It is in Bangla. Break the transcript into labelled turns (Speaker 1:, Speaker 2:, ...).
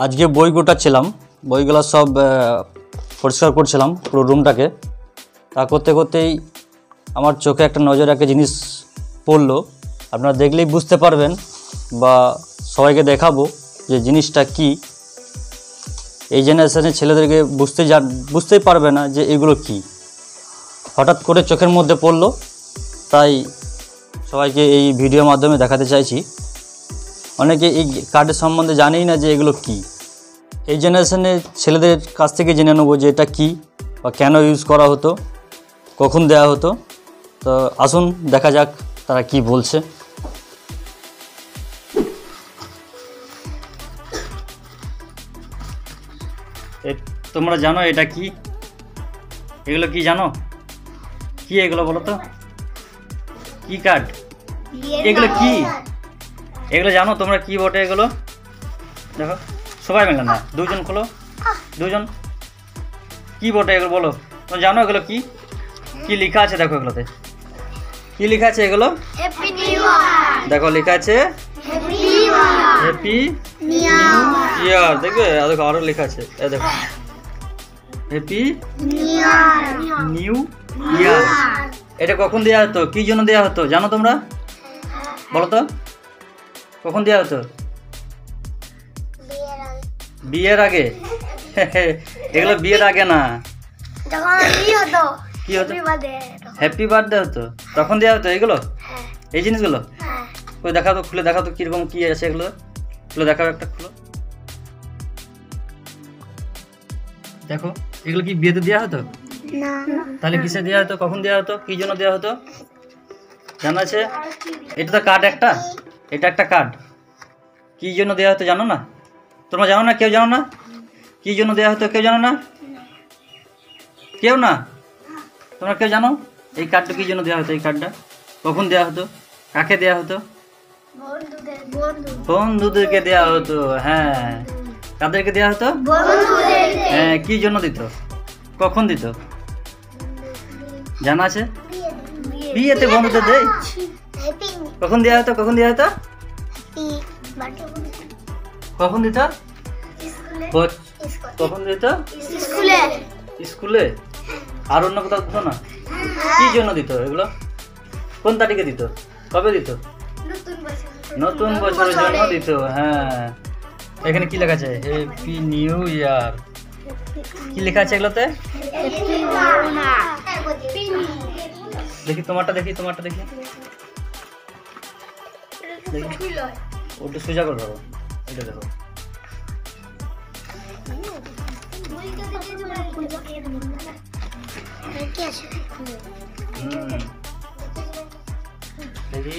Speaker 1: আজকে বই গোটাচ্ছিলাম, বইগুলো সব পরিষ্কার করছিলাম পুরো রুমটাকে। তা করতে করতেই আমার চোখে একটা নজরে একটা জিনিস পড়লো। আপনারা দেখলেই বুঝতে পারবেন বা সবাইকে দেখাবো যে জিনিসটা কি। এই জেনারেশনের ছেলেদেরকে বুঝতেই পারবে না যে এগুলো কি। হঠাৎ করে চোখের মধ্যে পড়লো, তাই সবাইকে এই ভিডিওর মাধ্যমে দেখাতে চাইছি। অনেকে এই কার্ডের সম্বন্ধে জানেই না যে এগুলো কি। এই জেনারেশনের ছেলেদের কাছ থেকে জেনে নেবো যে এটা কি বা কেন ইউজ করা হতো, কখন দেওয়া হতো। তো আসুন দেখা যাক তারা কি বলছে। তোমরা জানো এটা কি? এগুলো কি জানো? কি এগুলো বলো তো? কি কার্ড এগুলো? কি এগুলো জানো তোমরা? কি বটে এগুলো? দেখো সবাই মিলে না, দুজন খোলো, দুজন। কি বটে এগুলো বলো? তোমরা জানো এগুলো কি? কি লেখা আছে দেখো এগুলোতে? কি লেখা আছে এগুলো? দেখো লেখা আছে হ্যাপি নিউ ইয়ার। দেখবে দেখো আরো লেখা আছে, দেখো হ্যাপি নিউ ইয়ার। এটা কখন দেওয়া হতো, কি জন্য দেওয়া হতো জানো তোমরা? বলো তো কখন দেওয়া হতো? বিয়ের আগে? এগুলো বিয়ের আগে না, কি হতো? হ্যাপি বার্থডে হতো, তখন দেওয়া হতো এগুলো, এই জিনিসগুলো। ওই দেখা তো, খুলে দেখা তো কিরকম কি আছে এগুলো, খুলে দেখাও একটা, খুলো দেখো। এগুলো কি বিয়েতে দেওয়া হতো? তাহলে কিসে দেওয়া হতো, কখন দেওয়া হতো, কি জন্য দেওয়া হতো জানা আছে? এটা তো কার্ড একটা, এটা একটা কার্ড। কি জন্য দেওয়া হতো জানো না? তোমরা জানো না? কেউ জানো না কি জন্য দেওয়া হতো? কেউ জানো না? কেউ না? তোমরা কেউ জানো এই কার্ডটা কি জন্য দেওয়া হতো? এই কার্ডটা কখন দেওয়া হতো, কাকে দেওয়া হতো? বন্ধুদেরকে দেওয়া হতো। হ্যাঁ, কাদেরকে দেওয়া হতো? হ্যাঁ, কি জন্য দিত, কখন দিত জানা আছে? বিয়েতে বন্ধুদের দেয়। কখন দেওয়া হতো, কখন দেওয়া হতো, কখন দিত, কখন দিত? স্কুলে। আর অন্য কোথাও দিত না? কি জন্য দিত এগুলো? কোন তারিখে দিত, কবে দিত? নতুন বছরের জন্য দিত। হ্যাঁ, এখানে কি লেখা আছে? Happy new year. কি লেখা আছে এগুলোতে? দেখি তোমারটা, দেখি তোমারটা, দেখি ওটা সোজা করে দেবো, এটা দেখো। দেখি